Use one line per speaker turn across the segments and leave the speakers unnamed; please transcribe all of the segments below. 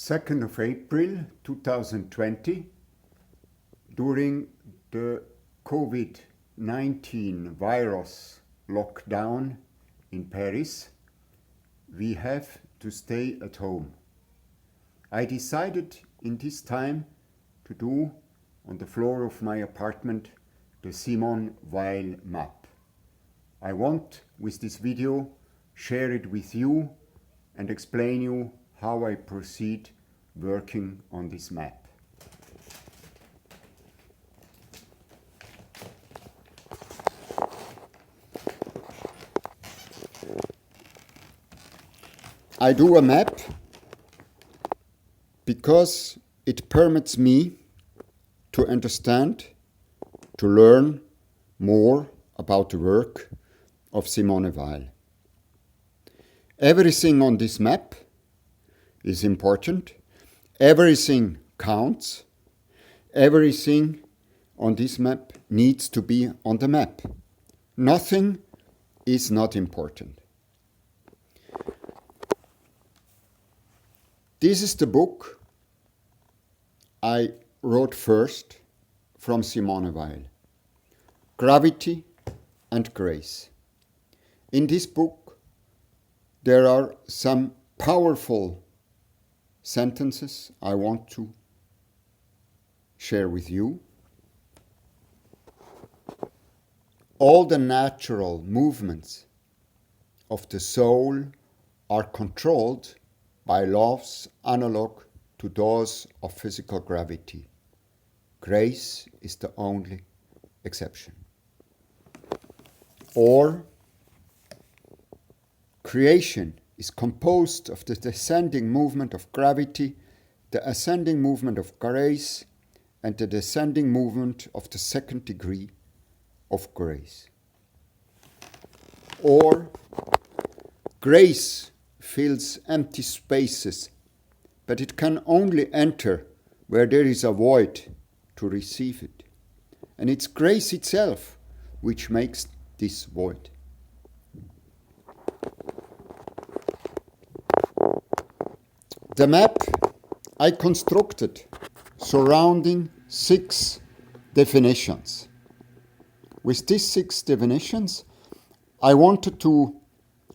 2nd of April 2020, during the Covid-19 virus lockdown in Paris, we have to stay at home. I decided in this time to do on the floor of my apartment the Simone Weil-Map. I want with this video share it with you and explain you how I proceed working on this map. I do a map because it permits me to understand, to learn more about the work of Simone Weil. Everything on this map is important. Everything counts. Everything on this map needs to be on the map. Nothing is not important. This is the book I wrote first from Simone Weil, Gravity and Grace. In this book, there are some powerful sentences I want to share with you. All the natural movements of the soul are controlled by laws analog to those of physical gravity. Grace is the only exception. Or, creation is composed of the descending movement of gravity, the ascending movement of grace, and the descending movement of the second degree of grace. Or, grace fills empty spaces, but it can only enter where there is a void to receive it. And it's grace itself which makes this void. The map I constructed surrounding 6 definitions. With these 6 definitions, I wanted to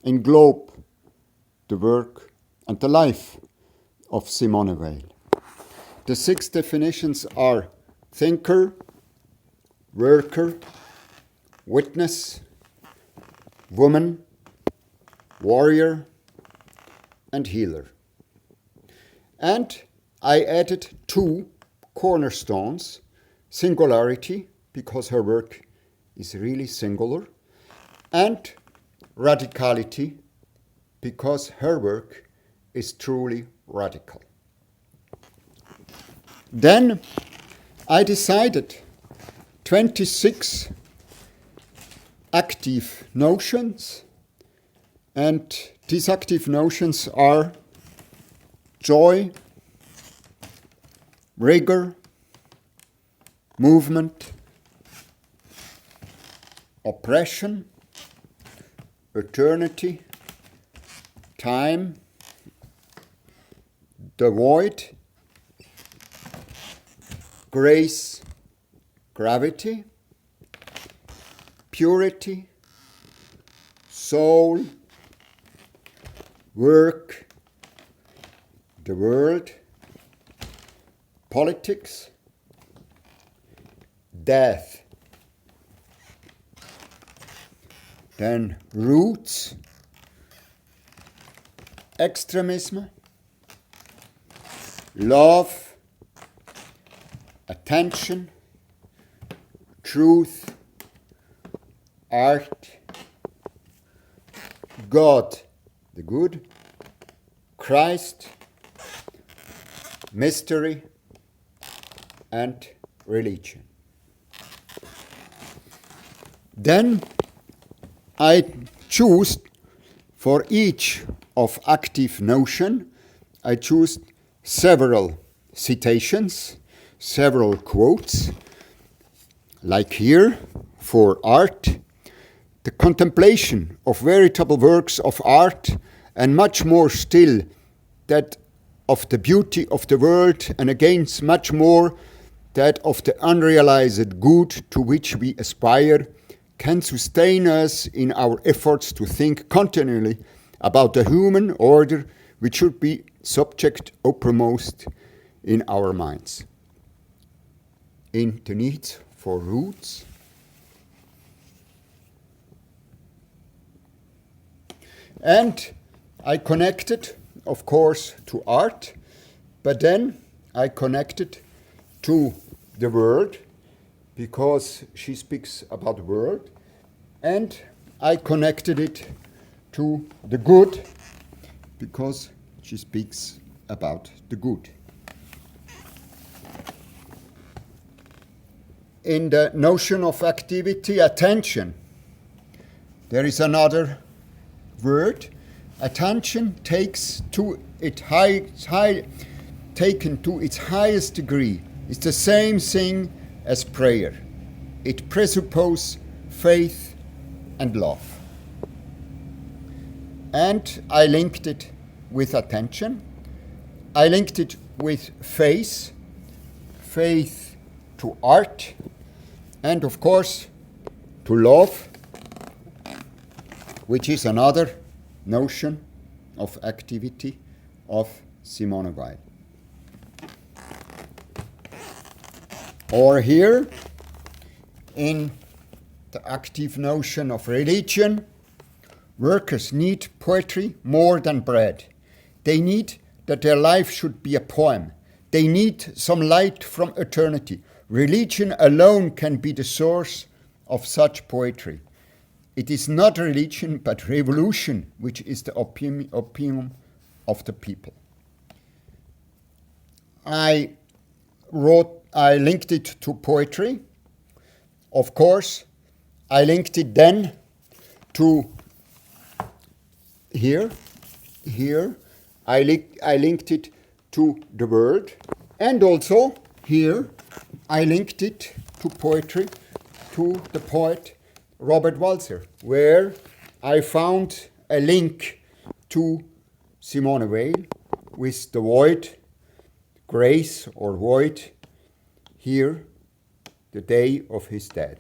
englobe the work and the life of Simone Weil. The 6 definitions are thinker, worker, witness, woman, warrior, and healer. And I added 2 cornerstones, singularity, because her work is really singular, and radicality, because her work is truly radical. Then I decided 26 active notions, and these active notions are joy, rigor, movement, oppression, eternity, time, the void, grace, gravity, purity, soul, work, the world, politics, death. Then roots, extremism, love, attention, truth, art, God, the good, Christ, mystery, and religion. Then I choose for each of active notion, I choose several citations, several quotes, like here for art, the contemplation of veritable works of art, and much more still, that of the beauty of the world, and against much more that of the unrealized good to which we aspire, can sustain us in our efforts to think continually about the human order which should be subject uppermost in our minds. In the need for roots, and I connected, of course, to art, but then I connected to the word, because she speaks about the word, and I connected it to the good, because she speaks about the good. In the notion of activity, attention, there is another word. Attention takes to its taken to its highest degree is the same thing as prayer. It presupposes faith and love. And I linked it with attention. I linked it with faith to art, and of course to love, which is another notion of activity of Simone Weil. Or here, in the active notion of religion, workers need poetry more than bread. They need that their life should be a poem. They need some light from eternity. Religion alone can be the source of such poetry. It is not religion, but revolution, which is the opium of the people. I linked it to poetry. Of course, I linked it then to here. I linked it to the word, and also here I linked it to poetry, to the poet Robert Walser, where I found a link to Simone Weil with the void, grace or void, here, the day of his death.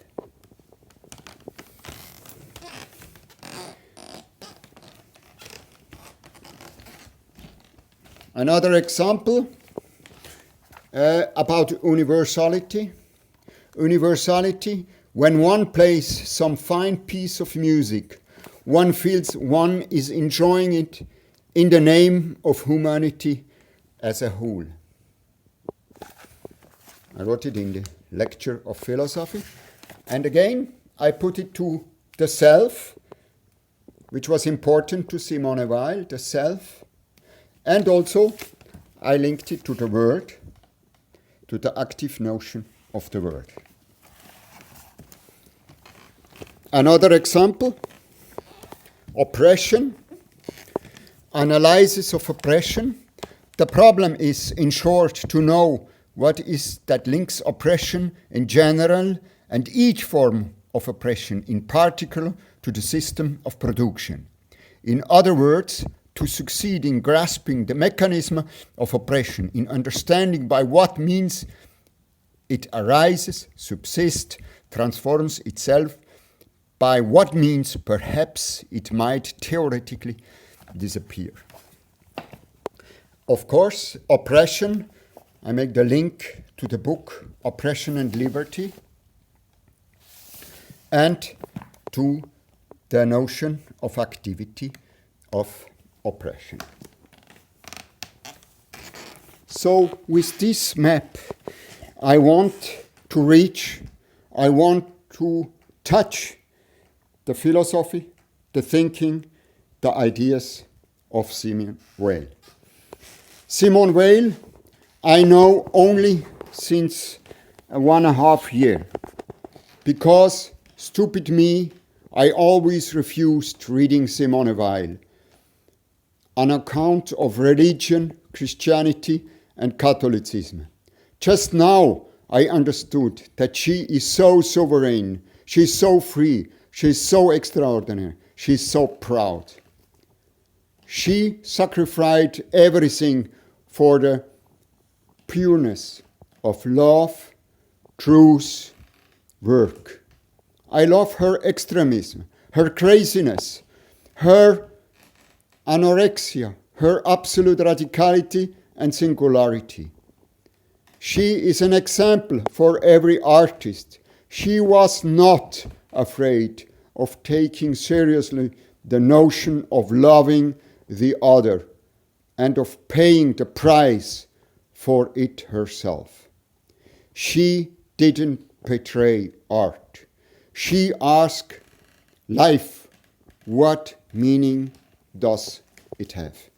Another example about universality. Universality, when one plays some fine piece of music, one feels one is enjoying it in the name of humanity as a whole. I wrote it in the lecture of philosophy. And again, I put it to the self, which was important to Simone Weil, the self. And also, I linked it to the word, to the active notion of the word. Another example, oppression, analysis of oppression. The problem is, in short, to know what is that links oppression in general and each form of oppression in particular to the system of production. In other words, to succeed in grasping the mechanism of oppression, in understanding by what means it arises, subsists, transforms itself, by what means perhaps it might theoretically disappear. Of course, oppression, I make the link to the book Oppression and Liberty, and to the notion of activity of oppression. So with this map, I want to touch the philosophy, the thinking, the ideas of Simone Weil. Simone Weil, I know only since 1.5 years, because, stupid me, I always refused reading Simone Weil on account of religion, Christianity, and Catholicism. Just now I understood that she is so sovereign, she is so free, she is so extraordinary, she is so proud. She sacrificed everything for the pureness of love, truth, work. I love her extremism, her craziness, her anorexia, her absolute radicality and singularity. She is an example for every artist. She was not afraid of taking seriously the notion of loving the other and of paying the price for it herself. She didn't betray art. She asked life, what meaning does it have?